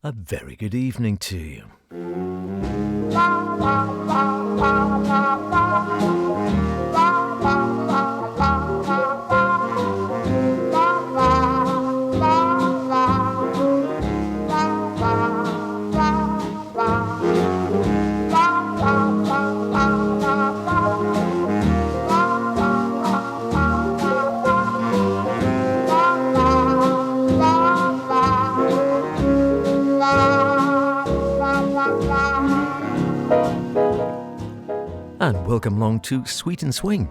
A very good evening to you. And welcome along to Sweet and Swing,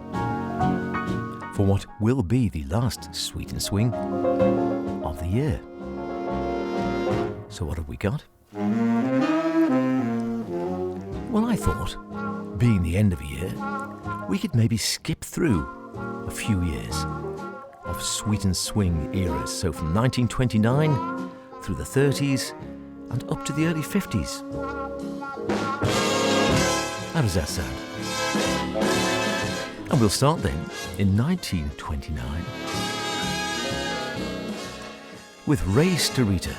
for what will be the last Sweet and Swing of the year. So what have we got? Well, I thought, being the end of a year, we could maybe skip through a few years of Sweet and Swing eras. So from 1929 through the 30s and up to the early 50s. How does that sound? And we'll start then in 1929 with Ray Starita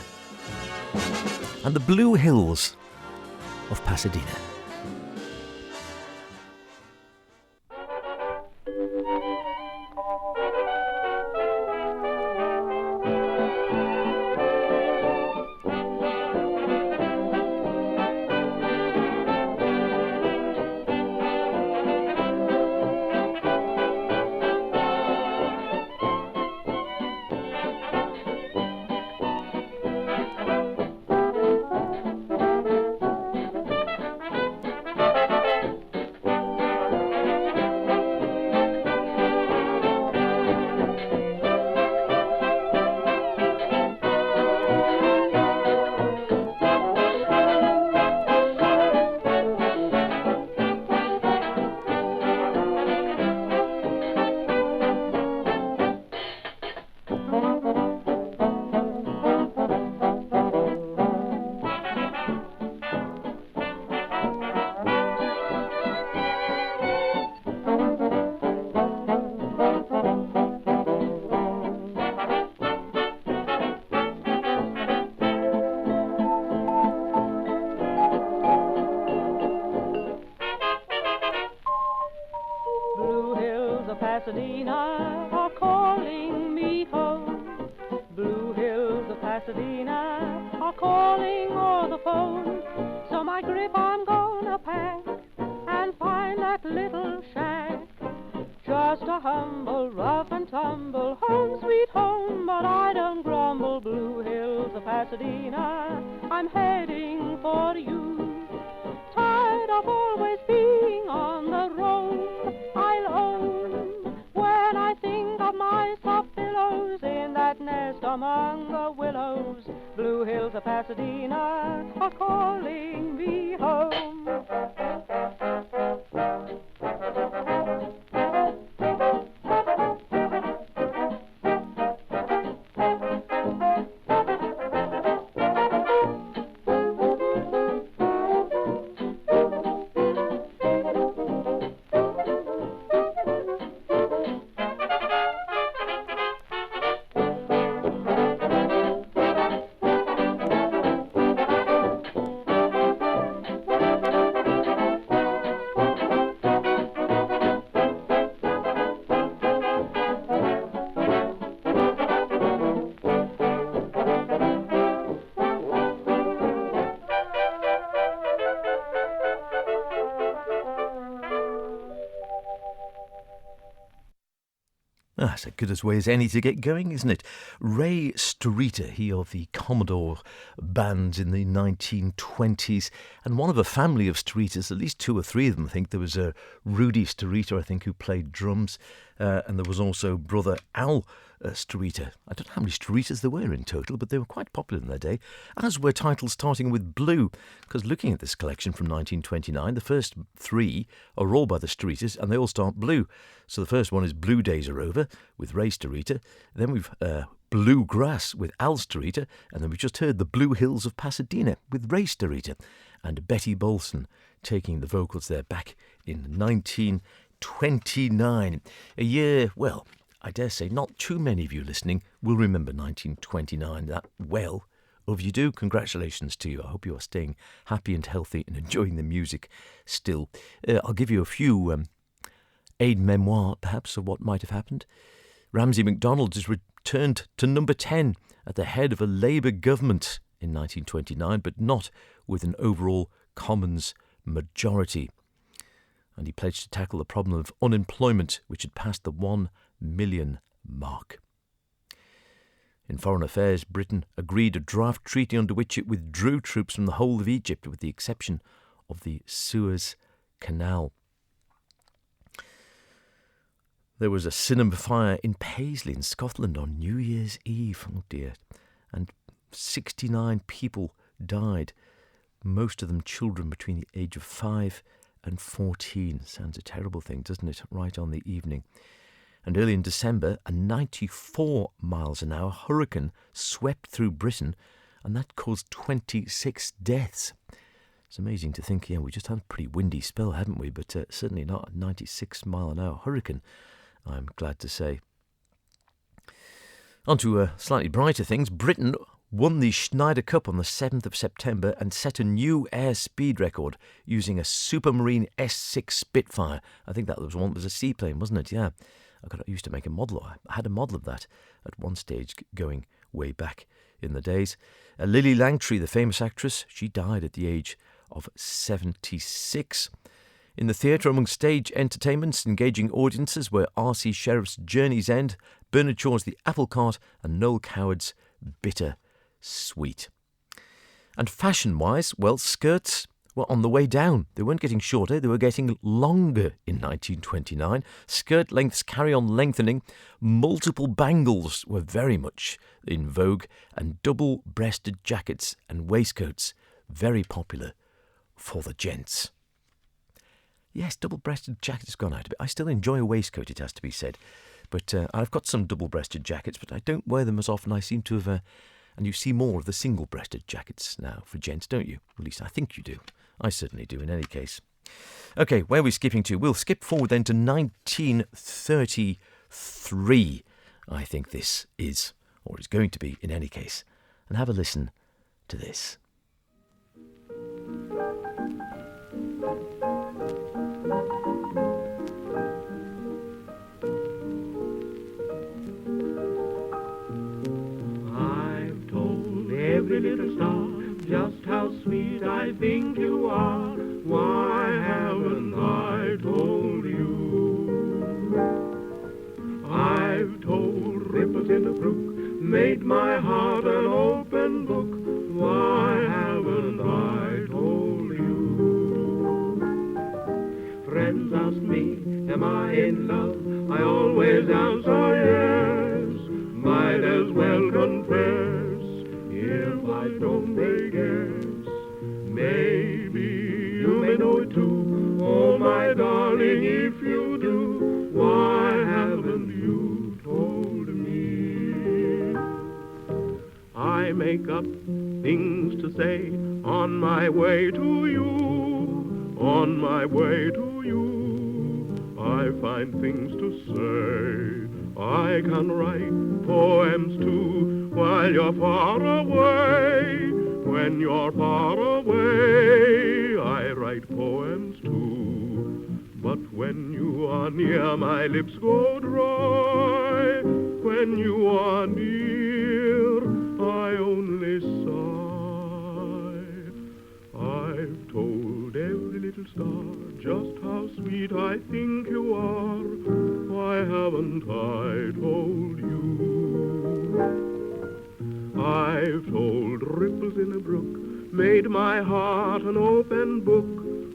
and the Blue Hills of Pasadena. Pasadena are calling me home. Blue hills of Pasadena are calling o'er the phone. So my grip I'm gonna pack and find that little shack. Just a humble, rough and tumble, home sweet home, but I don't grumble. Blue hills of Pasadena, I'm heading for you. Tired of always being on the road, I'll own. When I think of my soft pillows in that nest among the willows, Blue hills of Pasadena are calling me home. That's as good a way as any to get going, isn't it? Ray Starita, he of the Commodore band in the 1920s, and one of a family of Staritas, at least two or three of them, I think. There was a Rudy Starita, I think, who played drums, and there was also brother Al Starita. I don't know how many Staritas there were in total, but they were quite popular in their day, as were titles starting with Blue, because looking at this collection from 1929, the first three are all by the Staritas, and they all start Blue. So the first one is Blue Days Are Over with Ray Starita. Then we've Bluegrass with Al Starita, and then we just heard the Blue Hills of Pasadena with Ray Starita, and Betty Bolson taking the vocals there back in 1929. A year, well, I dare say not too many of you listening will remember 1929 that well, If you do, congratulations to you. I hope you are staying happy and healthy and enjoying the music still. I'll give you a few aide-memoire, perhaps, of what might have happened. Ramsay MacDonald has returned to number 10 at the head of a Labour government in 1929, but not with an overall Commons majority. And he pledged to tackle the problem of unemployment, which had passed the 1 million mark. In foreign affairs, Britain agreed a draft treaty under which it withdrew troops from the whole of Egypt, with the exception of the Suez Canal. There was a cinema fire in Paisley in Scotland on New Year's Eve. Oh dear. And 69 people died, most of them children between the age of 5 and 14. Sounds a terrible thing, doesn't it? Right on the evening. And early in December, a 94 miles an hour hurricane swept through Britain, and that caused 26 deaths. It's amazing to think, we just had a pretty windy spell, haven't we? But certainly not a 96 mile an hour hurricane, I'm glad to say. On to slightly brighter things. Britain won the Schneider Cup on the 7th of September and set a new airspeed record using a Supermarine S6 Spitfire. I think that was a seaplane, wasn't it? Yeah. I used to make a model. I had a model of that at one stage going way back in the days. Lily Langtry, the famous actress, she died at the age of 76. In the theatre, among stage entertainments engaging audiences were R.C. Sherriff's Journey's End, Bernard Shaw's The Apple Cart, and Noel Coward's Bitter Sweet. And fashion-wise, skirts were on the way down. They weren't getting shorter, they were getting longer in 1929. Skirt lengths carry on lengthening. Multiple bangles were very much in vogue, and double-breasted jackets and waistcoats very popular for the gents. Yes, double-breasted jackets gone out a bit. I still enjoy a waistcoat, it has to be said. But I've got some double-breasted jackets, but I don't wear them as often. I seem to have... and you see more of the single-breasted jackets now for gents, don't you? At least I think you do. I certainly do in any case. OK, where are we skipping to? We'll skip forward then to 1933. I think this is, or is going to be in any case. And have a listen to this. I've told every little star just how sweet I think you are. Why haven't I told you? I've told ripples in the brook, made my heart an open book. Why haven't I told you? Friends ask me, am I in love? I always answer yes. Might as well confess. If I don't, they guess. Maybe you may know it too. Oh, my darling, if you do, why haven't you told me? I make up things to say on my way to you. On my way to you, I find things to say. I can write poems too while you're far away. When you're far away, I write poems too. But when you are near, my lips go dry. When you are near, I only sigh. I've told every little star just how sweet I think you are. Why haven't I told you? I've told ripples in a brook, made my heart an open book.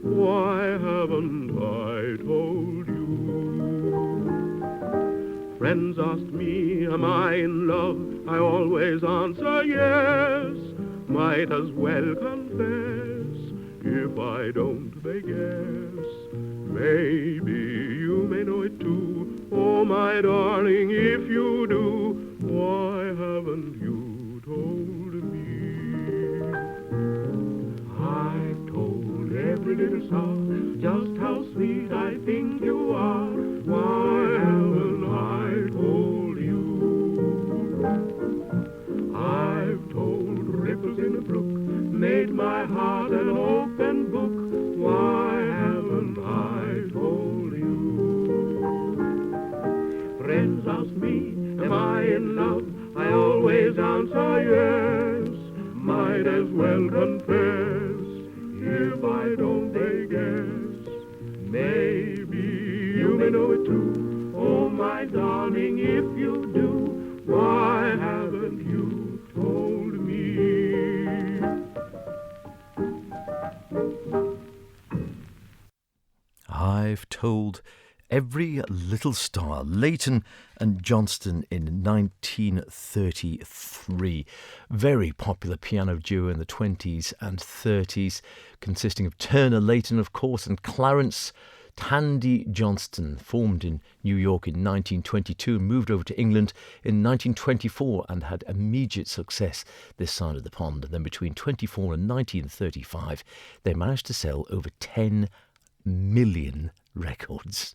Why haven't I told you? Friends ask me, am I in love? I always answer yes. Might as well confess. If I don't, they guess. Maybe you may know it too. Oh, my darling, if you do, why haven't you told me? I've told every little star just how sweet I think you are. Why haven't I told you? I've told ripples made my heart an open book. Why haven't I told you? Friends ask me, am I in love? I always answer yes. Might as well confess, if I don't they guess. Maybe you may know it too. Oh my darling, if you do, why haven't you told me? I've told every little star. Leighton and Johnston in 1933. Very popular piano duo in the 20s and 30s, consisting of Turner Leighton, of course, and Clarence Tandy Johnston, formed in New York in 1922 and moved over to England in 1924 and had immediate success this side of the pond. And then between 24 and 1935, they managed to sell over 10 million records.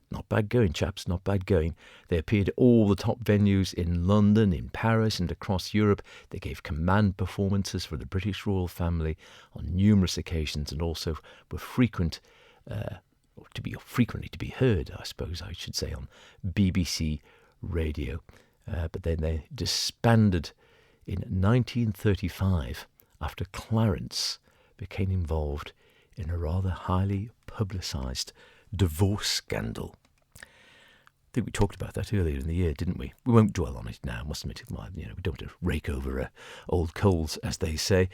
Not bad going, chaps, not bad going. They appeared at all the top venues in London, in Paris and across Europe. They gave command performances for the British royal family on numerous occasions and also were frequently to be heard, I suppose I should say, on BBC radio. But then they disbanded in 1935 after Clarence became involved in a rather highly publicised divorce scandal. I think we talked about that earlier in the year, didn't we? We won't dwell on it now, must admit. We don't want to rake over old coals, as they say.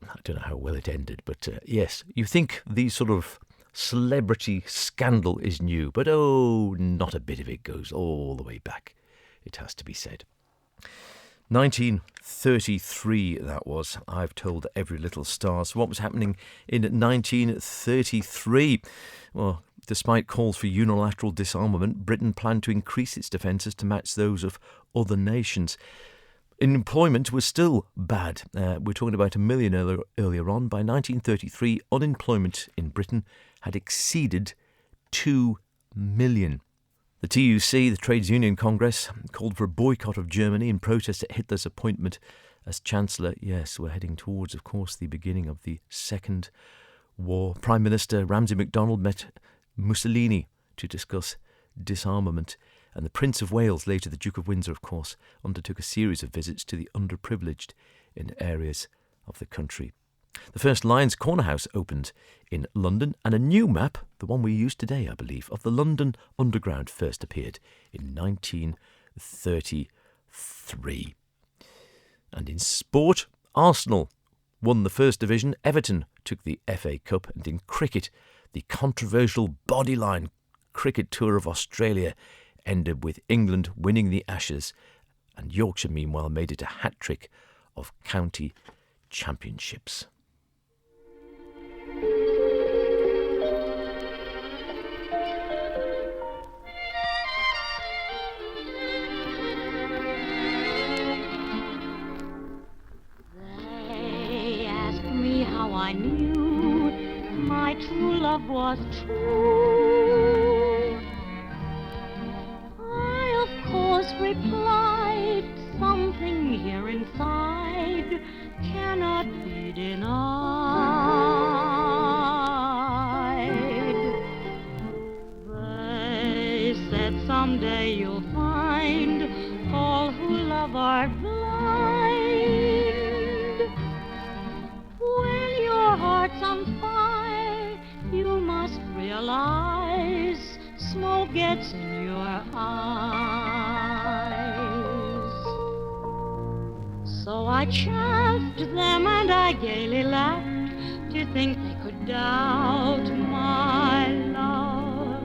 I don't know how well it ended, but yes, you think these sort of celebrity scandal is new, but oh, not a bit of it goes all the way back, it has to be said. 1933 that was. I've told every little star. So what was happening in 1933? Well, despite calls for unilateral disarmament, Britain planned to increase its defences to match those of other nations. Employment was still bad. We're talking about 1 million earlier on. By 1933, unemployment in Britain had exceeded 2 million. The TUC, the Trades Union Congress, called for a boycott of Germany in protest at Hitler's appointment as Chancellor. Yes, we're heading towards, of course, the beginning of the Second War. Prime Minister Ramsay MacDonald met Mussolini to discuss disarmament. And the Prince of Wales, later the Duke of Windsor, of course, undertook a series of visits to the underprivileged in areas of the country. The first Lions Corner House opened in London, and a new map, the one we use today, I believe, of the London Underground first appeared in 1933. And in sport, Arsenal won the First Division, Everton took the FA Cup, and in cricket, the controversial Bodyline Cricket Tour of Australia ended with England winning the Ashes, and Yorkshire, meanwhile, made it a hat-trick of county championships. They asked me how I knew my true love was true. I, of course, replied, something here inside cannot be denied. They said someday you'll find all who love are blind. When your heart's on fire, you must realize smoke gets in your eyes. So I chaffed them and I gaily laughed to think they could doubt my love.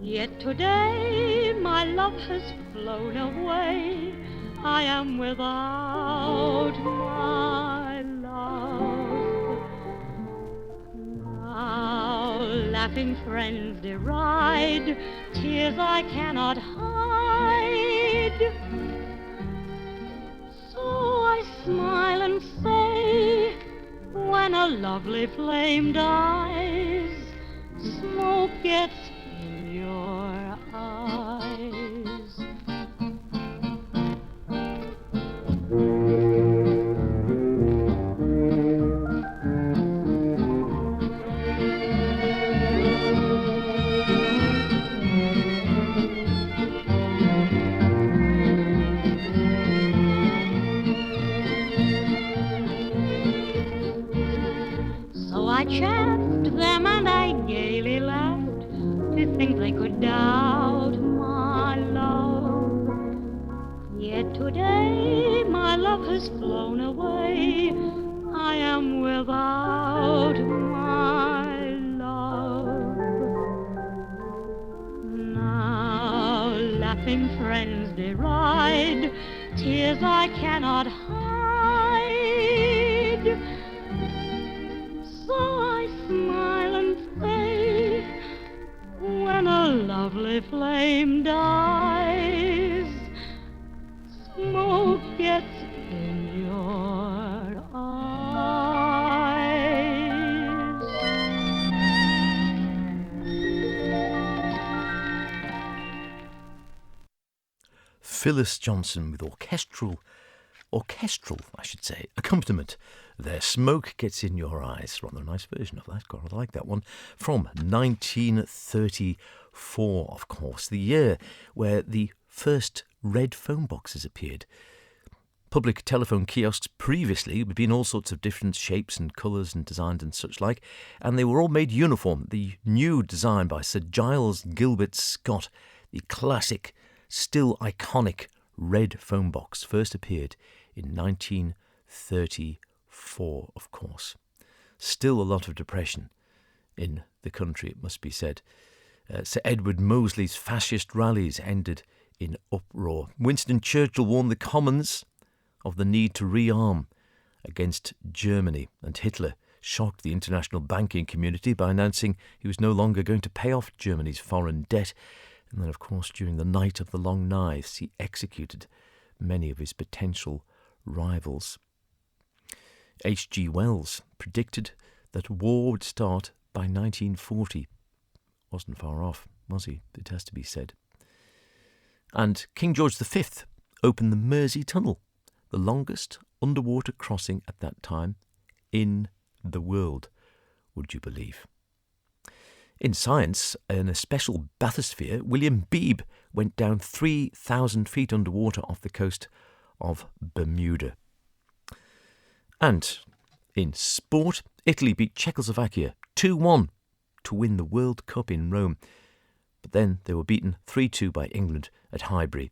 Yet today my love has flown away. I am without my love. Now laughing friends deride tears I cannot hide. So I smile and say, when a lovely flame dies, smoke gets in your eyes. chanced them and I gaily laughed to think they could doubt my love. Yet today my love has flown away. I am without my love. Now laughing friends deride, tears I cannot hide. So I smile and say, when a lovely flame dies, smoke gets in your eyes. Phyllis Johnson with orchestral, I should say, accompaniment. There, Smoke Gets in Your Eyes. Rather a nice version of that. God, I like that one. From 1934, of course, the year where the first red phone boxes appeared. Public telephone kiosks previously had been all sorts of different shapes and colours and designs and such like, and they were all made uniform. The new design by Sir Giles Gilbert Scott, the classic, still iconic red phone box, first appeared in 1934, of course. Still a lot of depression in the country, it must be said. Sir Edward Mosley's fascist rallies ended in uproar. Winston Churchill warned the Commons of the need to rearm against Germany, and Hitler shocked the international banking community by announcing he was no longer going to pay off Germany's foreign debt. And then, of course, during the Night of the Long Knives, he executed many of his potential rivals. H.G. Wells predicted that war would start by 1940. Wasn't far off, was he? It has to be said. And King George V opened the Mersey Tunnel, the longest underwater crossing at that time in the world, would you believe? In science, in a special bathysphere, William Beebe went down 3,000 feet underwater off the coast of Bermuda. And in sport, Italy beat Czechoslovakia 2-1 to win the World Cup in Rome. But then they were beaten 3-2 by England at Highbury.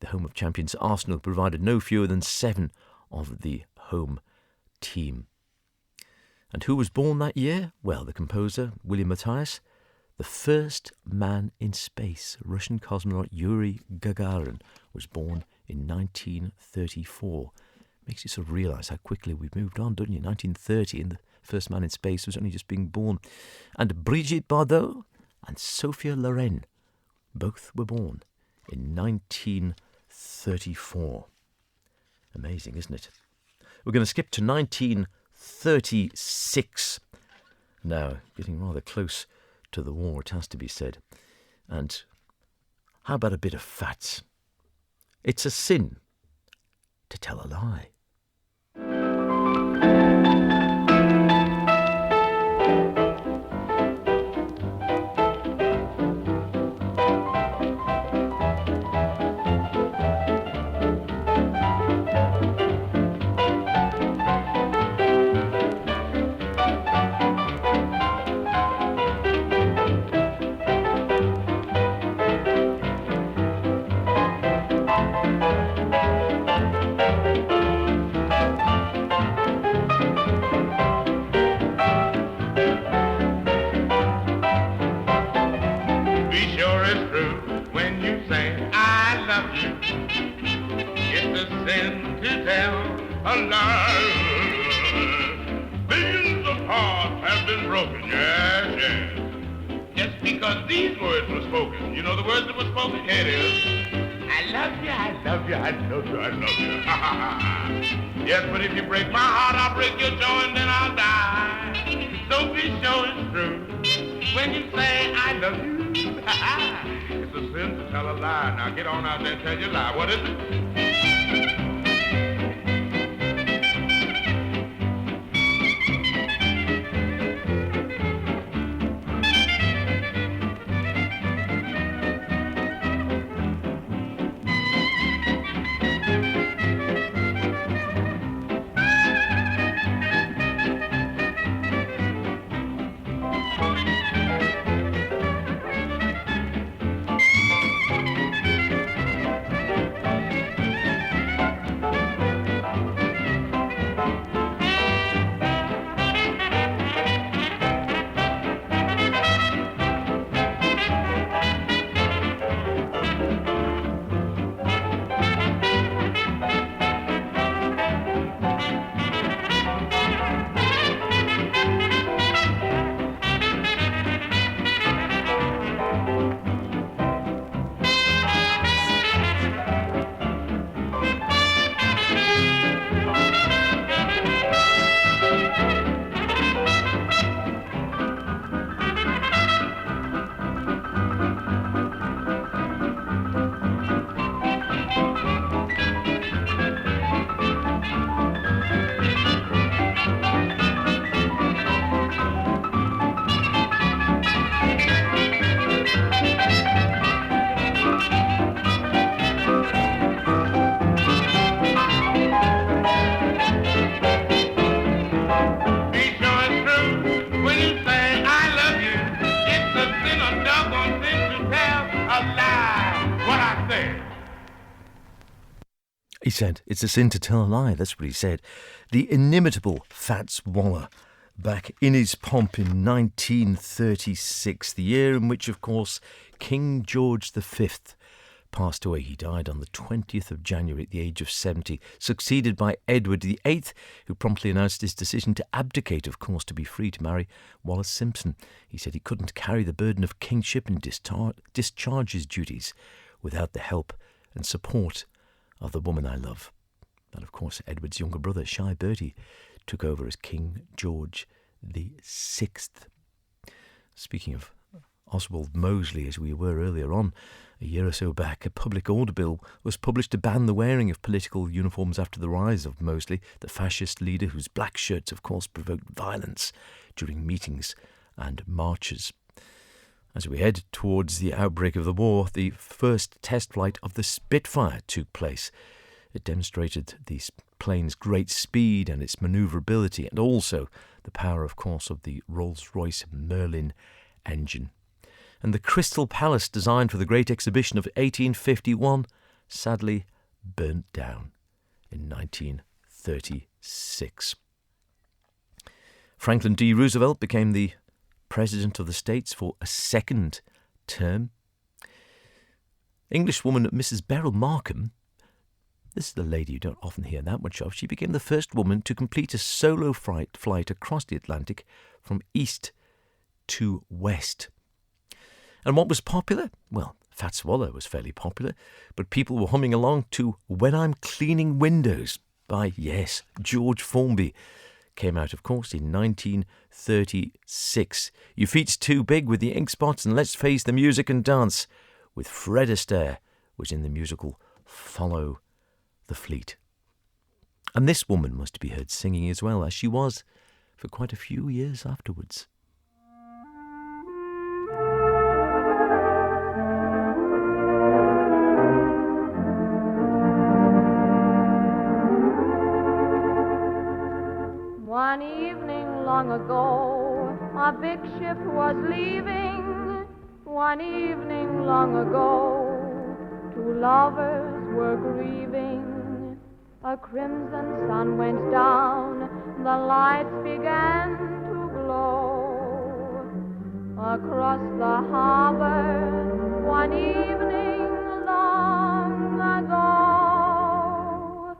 The home of champions Arsenal provided no fewer than 7 of the home team. And who was born that year? Well, the composer, William Matthias, the first man in space, Russian cosmonaut Yuri Gagarin, was born in 1934. Makes you sort of realise how quickly we've moved on, doesn't you? 1930, and the first man in space was only just being born. And Brigitte Bardot and Sophia Loren, both were born in 1934. Amazing, isn't it? We're going to skip to 1936. Now, getting rather close to the war, it has to be said. And how about a bit of facts? It's a sin to tell a lie. Yes, but if you break my heart, I'll break your jaw and then I'll die. So be sure it's true when you say I love you. It's a sin to tell a lie. Now get on out there and tell your lie. What is it? said. It's a sin to tell a lie. That's what he said. The inimitable Fats Waller, back in his pomp in 1936, the year in which, of course, King George V passed away. He died on the 20th of January at the age of 70, succeeded by Edward VIII, who promptly announced his decision to abdicate, of course, to be free to marry Wallis Simpson. He said he couldn't carry the burden of kingship and discharge his duties without the help and support of the woman I love. And, of course, Edward's younger brother, Shy Bertie, took over as King George VI. Speaking of Oswald Mosley, as we were earlier on, a year or so back, a public order bill was published to ban the wearing of political uniforms after the rise of Mosley, the fascist leader whose black shirts, of course, provoked violence during meetings and marches. As we head towards the outbreak of the war, the first test flight of the Spitfire took place. It demonstrated the plane's great speed and its manoeuvrability, and also the power, of course, of the Rolls-Royce Merlin engine. And the Crystal Palace, designed for the Great Exhibition of 1851, sadly burnt down in 1936. Franklin D. Roosevelt became the President of the States for a second term. Englishwoman Mrs. Beryl Markham, this is the lady you don't often hear that much of, she became the first woman to complete a solo flight across the Atlantic from east to west. And what was popular? Well, Fats Waller was fairly popular, but people were humming along to When I'm Cleaning Windows by, yes, George Formby. Came out, of course, in 1936. Your Feet's Too Big with the Ink Spots and Let's Face the Music and Dance with Fred Astaire was in the musical Follow the Fleet. And this woman was to be heard singing as well, as she was for quite a few years afterwards. One evening long ago, a big ship was leaving. One evening long ago, two lovers were grieving. A crimson sun went down, the lights began to glow. Across the harbor, one evening long ago,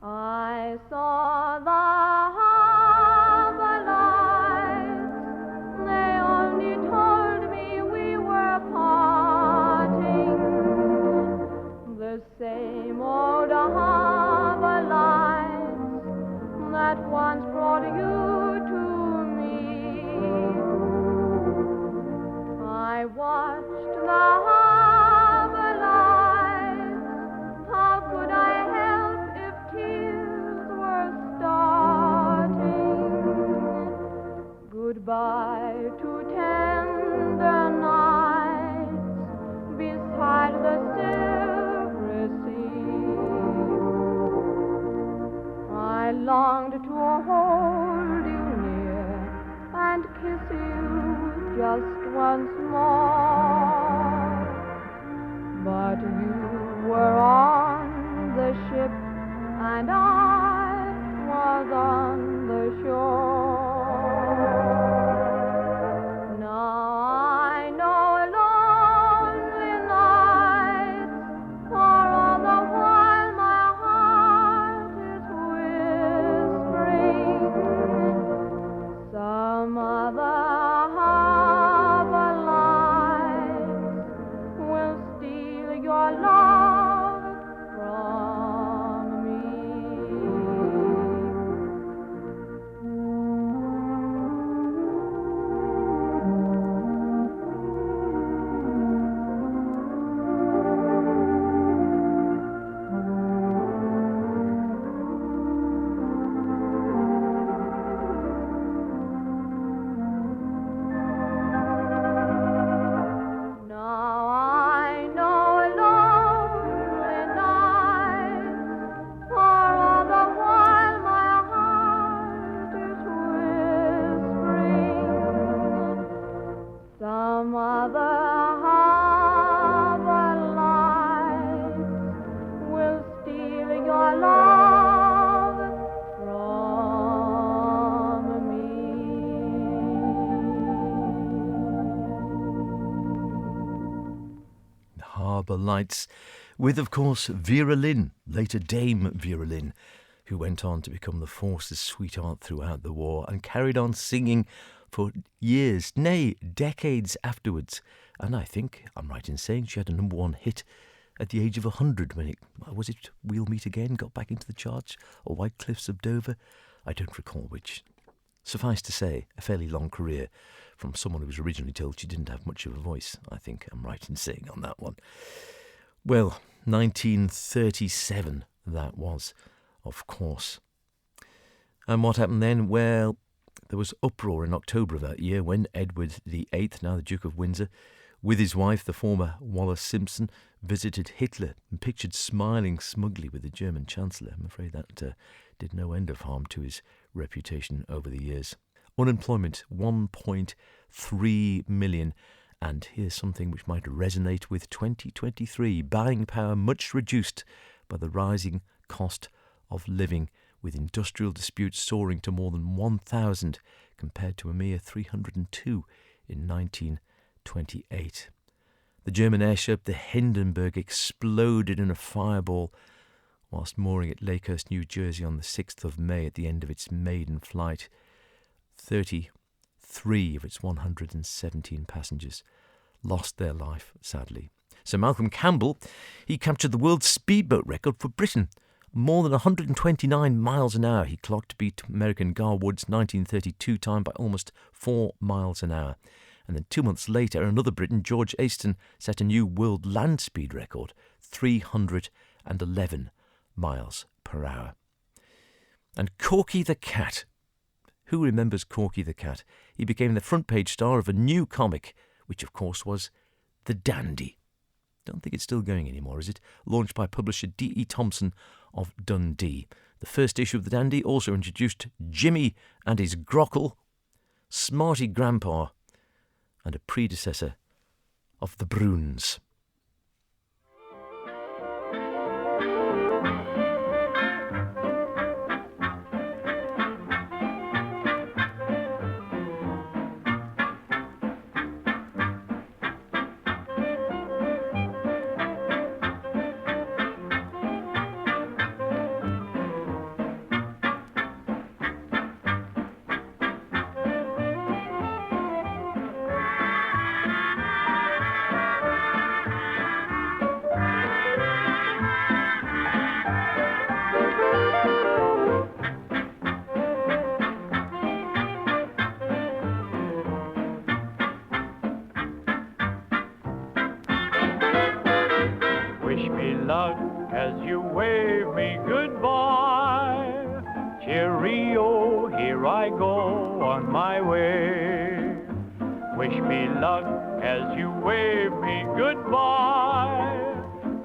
I saw the same old harbor lights that once brought you to me. I watched the harbor lights. How could I help if tears were starting? Goodbye to tender nights beside the I longed to hold you near and kiss you just once more. But you were on the ship and I was on the shore. Now I know lonely nights, for all the while my heart is some other harbor lights will steal your love from me. Harbour Lights, with, of course, Vera Lynn, later Dame Vera Lynn, who went on to become the Force's sweetheart throughout the war and carried on singing for years, nay, decades afterwards. And I think I'm right in saying she had a #1 hit at the age of 100 when was it We'll Meet Again got back into the charts, or White Cliffs of Dover? I don't recall which. Suffice to say, a fairly long career from someone who was originally told she didn't have much of a voice. I think I'm right in saying on that one. Well, 1937 that was, of course. And what happened then? Well, there was uproar in October of that year when Edward VIII, now the Duke of Windsor, with his wife, the former Wallis Simpson, visited Hitler and pictured smiling smugly with the German Chancellor. I'm afraid that did no end of harm to his reputation over the years. Unemployment, 1.3 million. And here's something which might resonate with 2023. Buying power much reduced by the rising cost of living, with industrial disputes soaring to more than 1,000 compared to a mere 302 in 1928. The German airship, the Hindenburg, exploded in a fireball whilst mooring at Lakehurst, New Jersey on the 6th of May at the end of its maiden flight. 33 of its 117 passengers lost their life, sadly. Sir Malcolm Campbell, he captured the world speedboat record for Britain. More than 129 miles an hour he clocked to beat American Garwood's 1932 time by almost 4 miles an hour. And then 2 months later, another Briton, George Easton, set a new world land speed record, 311 miles per hour. And Corky the Cat. Who remembers Corky the Cat? He became the front page star of a new comic, which of course was The Dandy. Don't think it's still going anymore, is it? Launched by publisher D.E. Thompson of Dundee. The first issue of The Dandy also introduced Jimmy and his Grockle, Smarty Grandpa, and a predecessor of the Bruins. Wish me luck as you wave me goodbye. Cheerio, here I go on my way. Wish me luck as you wave me goodbye.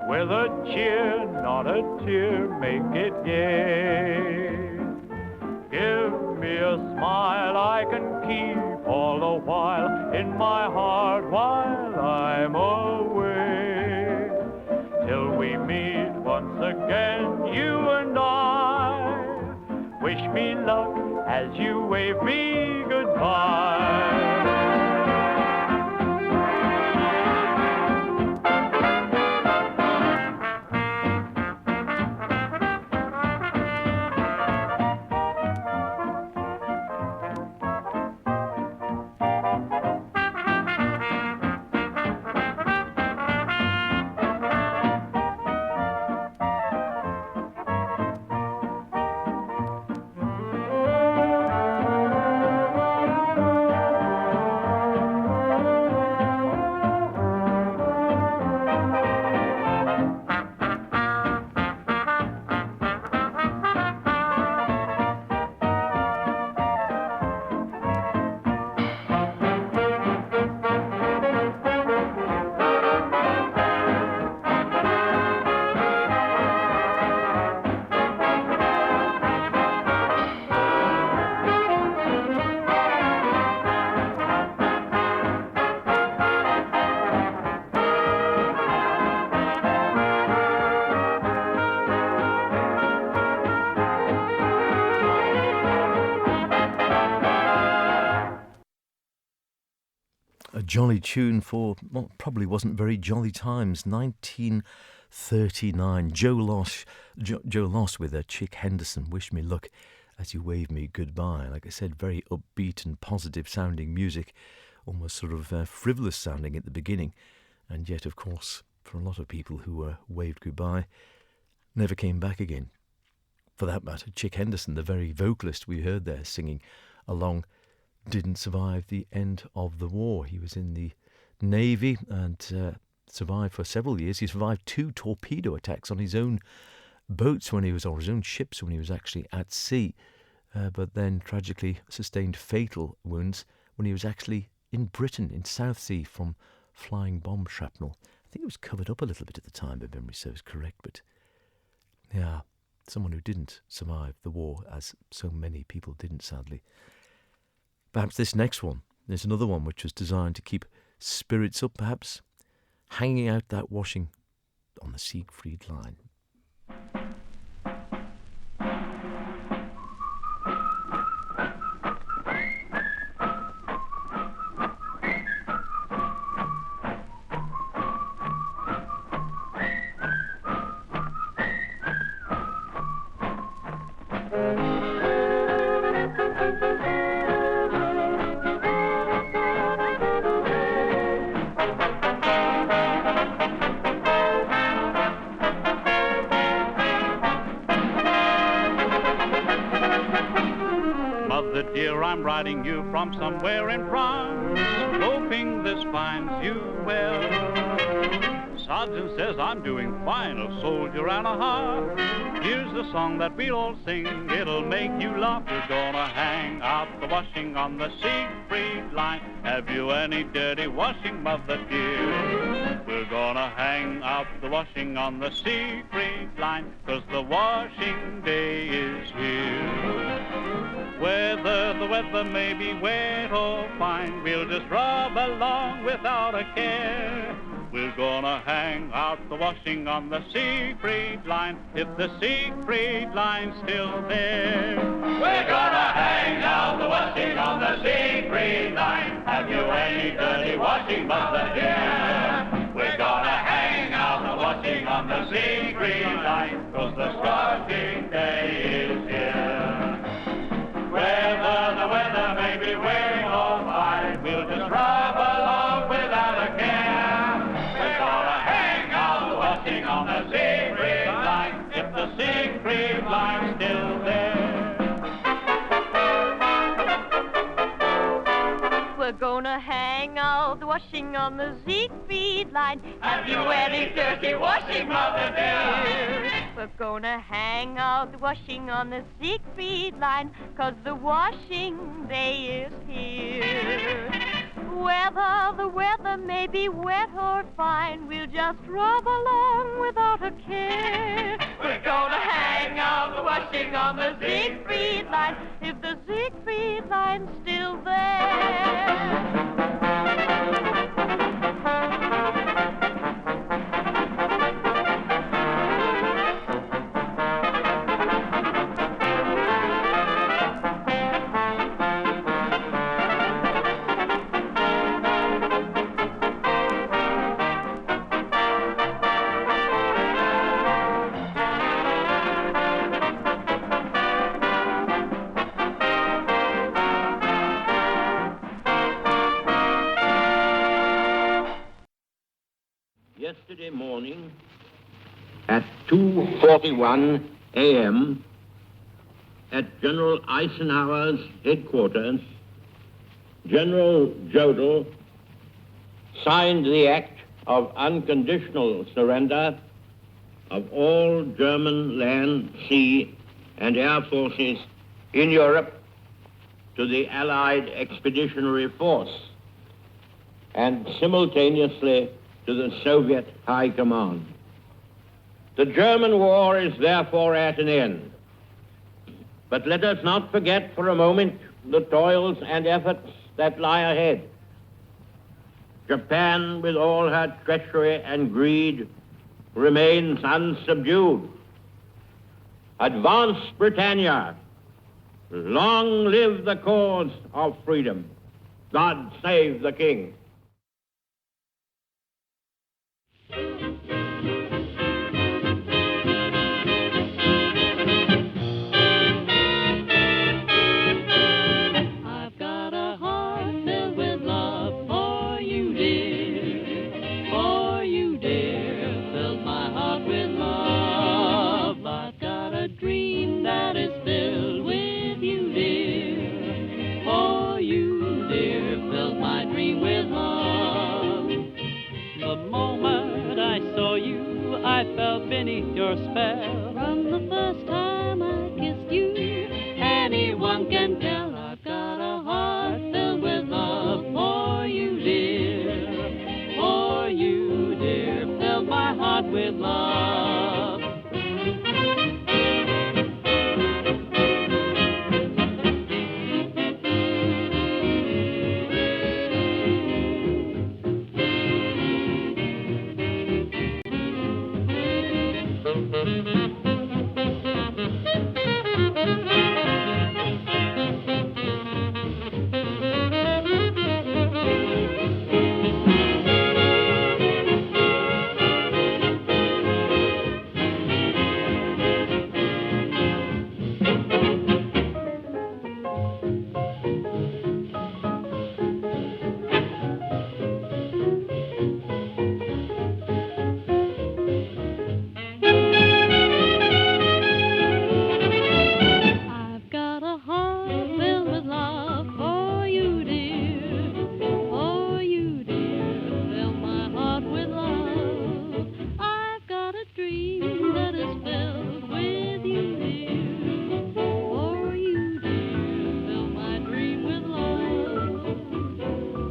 With a cheer, not a tear, make it gay. Give me a smile I can keep all the while in my heart while I'm away. Till we meet once again, you and I. Wish me luck as you wave me goodbye. A jolly tune for what probably wasn't very jolly times. 1939. Joe Loss with Chick Henderson. Wish me luck as you wave me goodbye. Like I said, very upbeat and positive sounding music, almost sort of frivolous sounding at the beginning, and yet, of course, for a lot of people who were waved goodbye, never came back again. For that matter, Chick Henderson, the very vocalist we heard there singing along, didn't survive the end of the war. He was in the Navy and survived for several years. He survived 2 torpedo attacks on his own boats or his own ships when he was actually at sea, but then tragically sustained fatal wounds when he was actually in Britain, in South Sea, from flying bomb shrapnel. I think it was covered up a little bit at the time, if memory serves correct, but yeah, someone who didn't survive the war, as so many people didn't, sadly. Perhaps this next one is another one which was designed to keep spirits up, perhaps, hanging out that washing on the Siegfried Line. I'm writing you from somewhere in France, hoping this finds you well. Sergeant says I'm doing fine, a soldier and a half. Here's the song that we'll all sing, it'll make you laugh. We're gonna hang out the washing on the Siegfried Line. Have you any dirty washing, mother dear? We're gonna hang out the washing on the Siegfried Line, 'cause the washing day is here. Whether the weather may be wet or fine, we'll just rub along without a care. We're gonna hang out the washing on the Siegfried Line, if the Siegfried Line's still there. We're gonna hang out the washing on the Siegfried Line. Have you any dirty washing, mother dear? We're gonna hang out the washing on the Siegfried Line, 'cause the washing day is here. Whether the weather may be wet or fine, we'll just rub along without a care. We're gonna hang out the washing on the Siegfried Line, if the Siegfried Line's still there. We're gonna hang out the washing on the Siegfried Line. Have you any dirty washing, mother dear? We're gonna hang out the washing on the Siegfried Line, 'cause the washing day is here. Whether the weather may be wet or fine, we'll just rub along without a care. We're gonna hang out the washing on the Siegfried Line, if the Siegfried Line's still there. Yesterday morning at 2:41 a.m. at General Eisenhower's headquarters, General Jodl signed the act of unconditional surrender of all German land, sea, and air forces in Europe to the Allied Expeditionary Force, and simultaneously to the Soviet High Command. The German war is therefore at an end. But let us not forget for a moment the toils and efforts that lie ahead. Japan, with all her treachery and greed, remains unsubdued. Advance, Britannia! Long live the cause of freedom. God save the King. beneath your spell. From the first time I kissed you, anyone can tell I've got a heart filled with love for you, dear. For you, dear, filled my heart with love.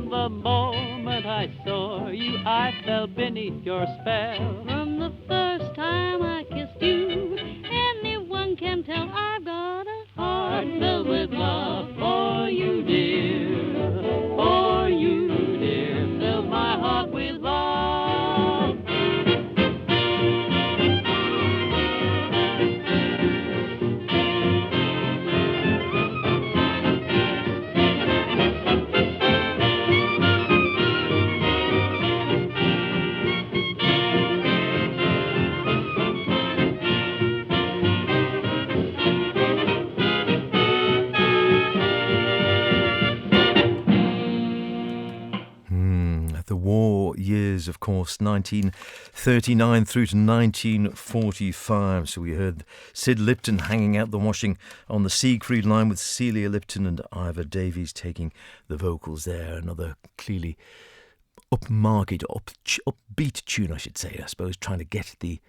The moment I saw you, I fell beneath your spell. From the first time I kissed you, anyone can tell I've got a heart filled with love for you, dear. For you, dear, filled my heart with love. The war years, of course, 1939 through to 1945. So we heard Sid Lipton hanging out the washing on the Siegfried line with Celia Lipton and Ivor Davies taking the vocals there. Another clearly upmarket, upbeat tune, I should say, I suppose, trying to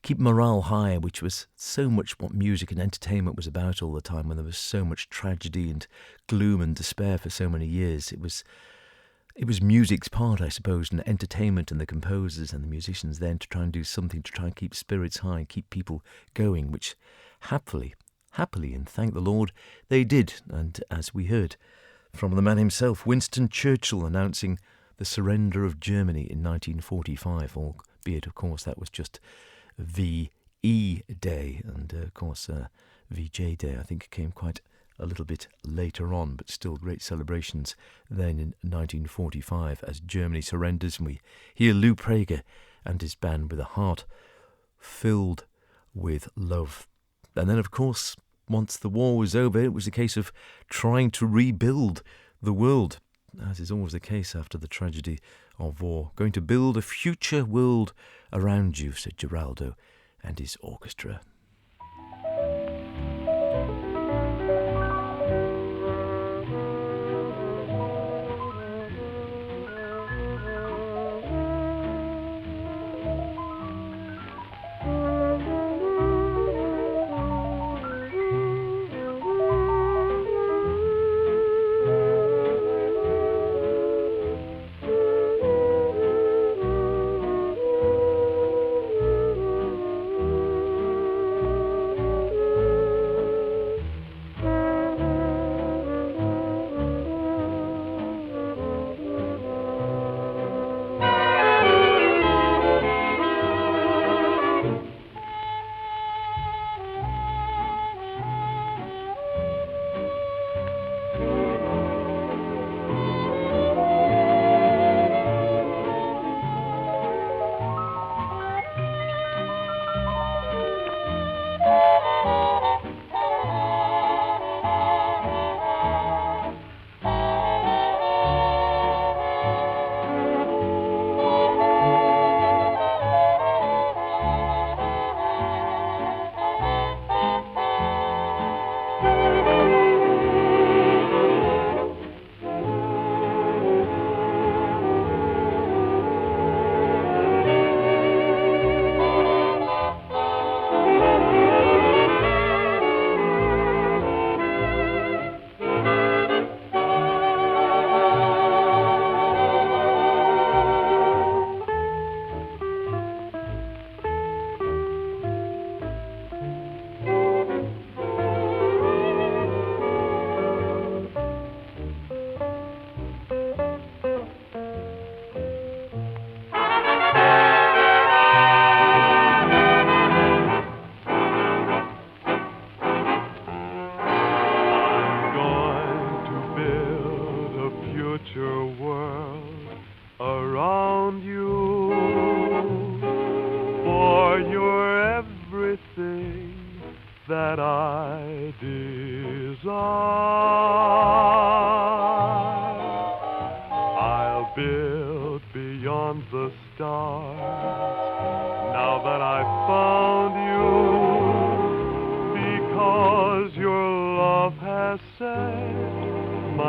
keep morale high, which was so much what music and entertainment was about all the time when there was so much tragedy and gloom and despair for so many years. It was music's part, I suppose, and entertainment and the composers and the musicians then to try and do something to try and keep spirits high and keep people going, which happily, and thank the Lord, they did. And as we heard from the man himself, Winston Churchill, announcing the surrender of Germany in 1945, albeit, of course, that was just VE Day, and, of course, VJ Day, I think, came quite a little bit later on, but still great celebrations then in 1945 as Germany surrenders, and we hear Lou Prager and his band with a heart filled with love. And then, of course, once the war was over, it was a case of trying to rebuild the world, as is always the case after the tragedy of war. Going to build a future world around you, said Geraldo and his orchestra.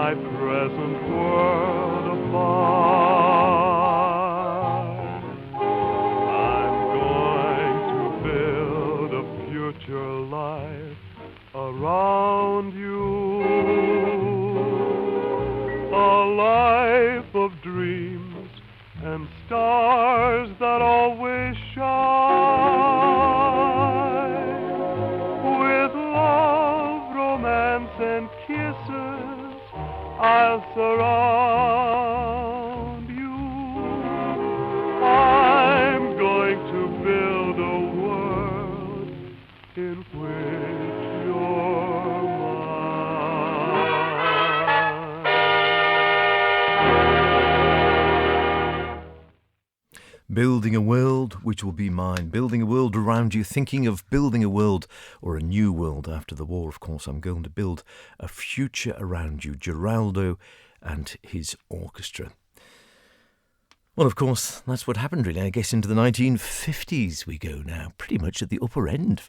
my present world apart. I'm going to build a future life around you, a life of dreams and stars that always shine, with love, romance, and kisses I'll surround you. I'm going to build a world in which you're mine. Building a world which will be mine. Building a world around you. Thinking of building a world, or a new world after the war, of course. I'm going to build a future around you. Geraldo and his orchestra. Well, of course, that's what happened, really. I guess into the 1950s we go now. Pretty much at the upper end,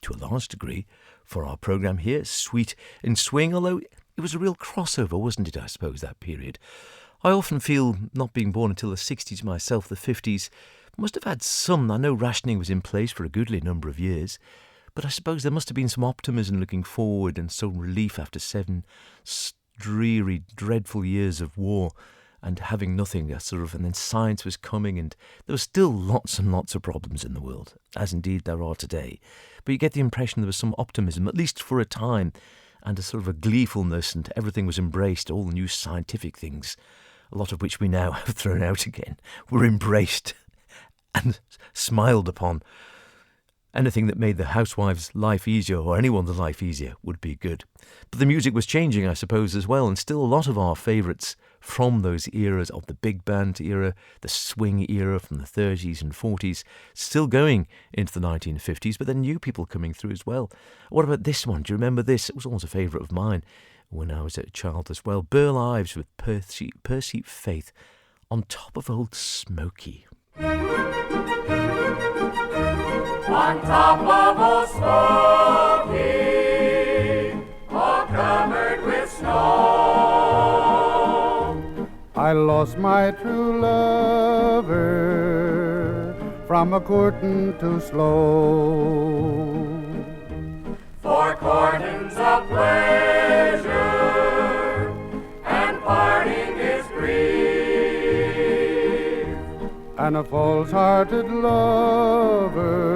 to a large degree, for our programme here. Sweet and Swing, although it was a real crossover, wasn't it, I suppose, that period. I often feel, not being born until the 60s myself, the 50s must have had some. I know rationing was in place for a goodly number of years, but I suppose there must have been some optimism looking forward and some relief after 7 dreary, dreadful years of war and having nothing, and then science was coming, and there were still lots and lots of problems in the world, as indeed there are today. But you get the impression there was some optimism, at least for a time, and a sort of a gleefulness, and everything was embraced, all the new scientific things, a lot of which we now have thrown out again, were embraced and smiled upon. Anything that made the housewife's life easier, or anyone's life easier, would be good. But the music was changing, I suppose, as well, and still a lot of our favourites from those eras of the big band era, the swing era from the 30s and 40s, still going into the 1950s, but then new people coming through as well. What about this one? Do you remember this? It was always a favourite of mine when I was a child as well. Burl Ives with Percy Faith, on top of Old Smoky. On top of Old Smoky, all covered with snow, I lost my true lover from a courting too slow. 4 courting's a pleasure, and parting is grief, And a false-hearted lover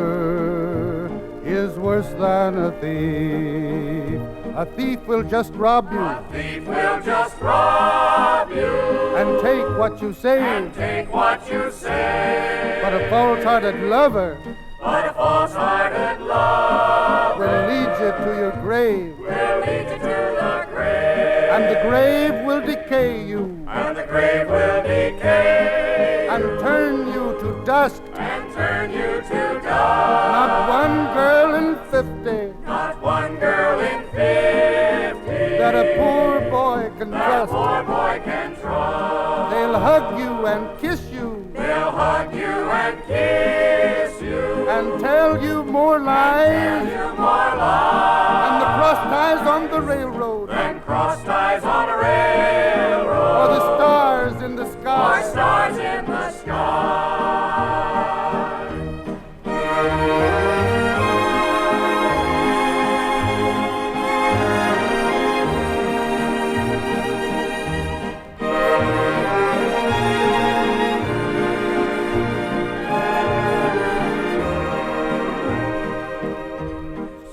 is worse than a thief. A thief will just rob you. A thief will just rob you, And take what you say. and take what you say. But a false-hearted lover But a false-hearted love will lead you to your grave. will lead you to the grave, And the grave will decay you. and the grave will decay And turn you to dust. and turn you to dust. Not one girl in 50 Not one girl in 50 that a poor boy can that a trust. poor boy can trust. They'll hug you and kiss you They'll hug you and kiss you and tell you more tell lies you more lies than the cross ties on the railroad than cross ties on a railroad or the stars in the or sky. stars in the sky.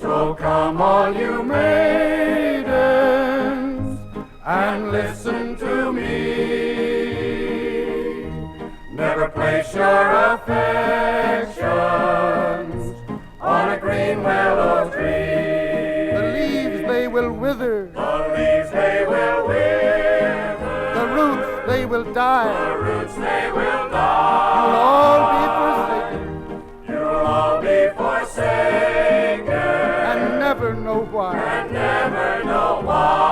So come all you maidens and listen to me. Never place your affections on a green willow tree. The leaves they will wither, The leaves they will wither, the roots they will the die. roots they will You'll die. all be forsaken You'll all be forsaken and never know why. and never know why.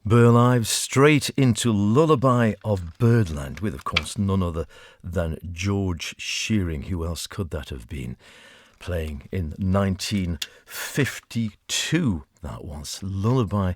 Burl Ives straight into Lullaby of Birdland with, of course, none other than George Shearing. Who else could that have been? Playing in 1952, that was Lullaby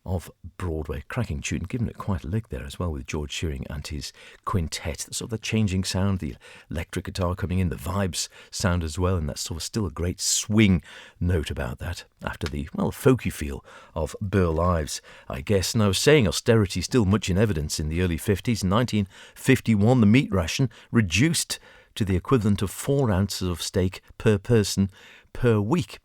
of Broadway. Cracking tune, giving it quite a lick there as well with George Shearing and his quintet. The sort of the changing sound, the electric guitar coming in, the vibes sound as well, and that's sort of still a great swing note about that after the, well, folky feel of Burl Ives, I guess. Now, saying austerity still much in evidence in the early 50s. In 1951, the meat ration reduced to the equivalent of 4 ounces of steak per person per week.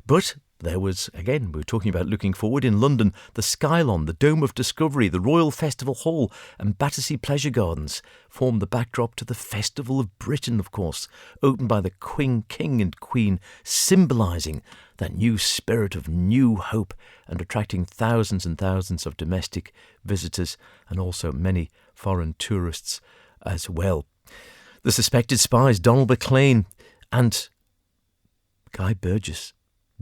But there was, again, we were talking about looking forward, in London, the Skylon, the Dome of Discovery, the Royal Festival Hall and Battersea Pleasure Gardens formed the backdrop to the Festival of Britain, of course, opened by the King and Queen, symbolising that new spirit of new hope and attracting thousands and thousands of domestic visitors and also many foreign tourists as well. The suspected spies, Donald Maclean and Guy Burgess,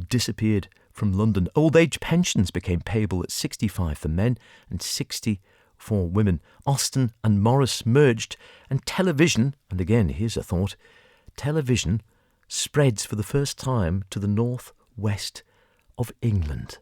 disappeared from London. Old age pensions became payable at 65 for men and 60 for women. Austin and Morris merged, and television, and again, here's a thought, television spreads for the first time to the north-west of England.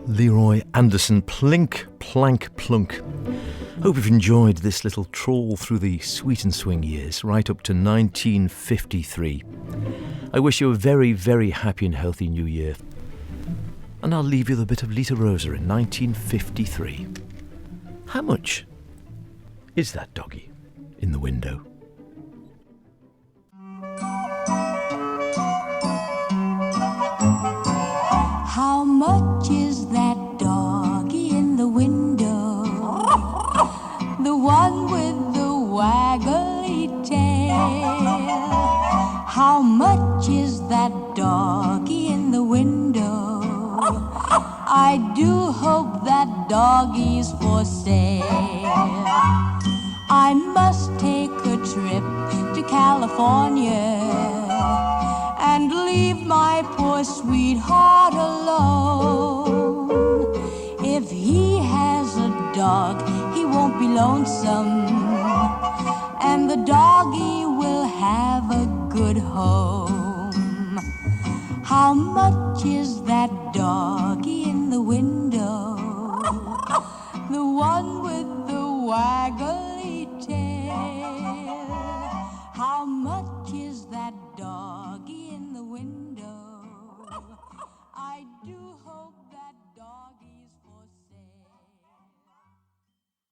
Leroy Anderson, Plink, Plank, Plunk. Hope you've enjoyed this little trawl through the sweet and swing years, right up to 1953. I wish you a very, very happy and healthy new year. And I'll leave you with a bit of Lita Rosa in 1953. How much is that doggy in the window? How much is that doggy in the window? The one with the waggly tail. How much is that doggy in the window? I do hope that doggy's for sale. I must take a trip to California and leave my poor sweetheart alone. If he has a dog, he won't be lonesome, and the doggy will have a good home. How much is that doggy in the window? The one with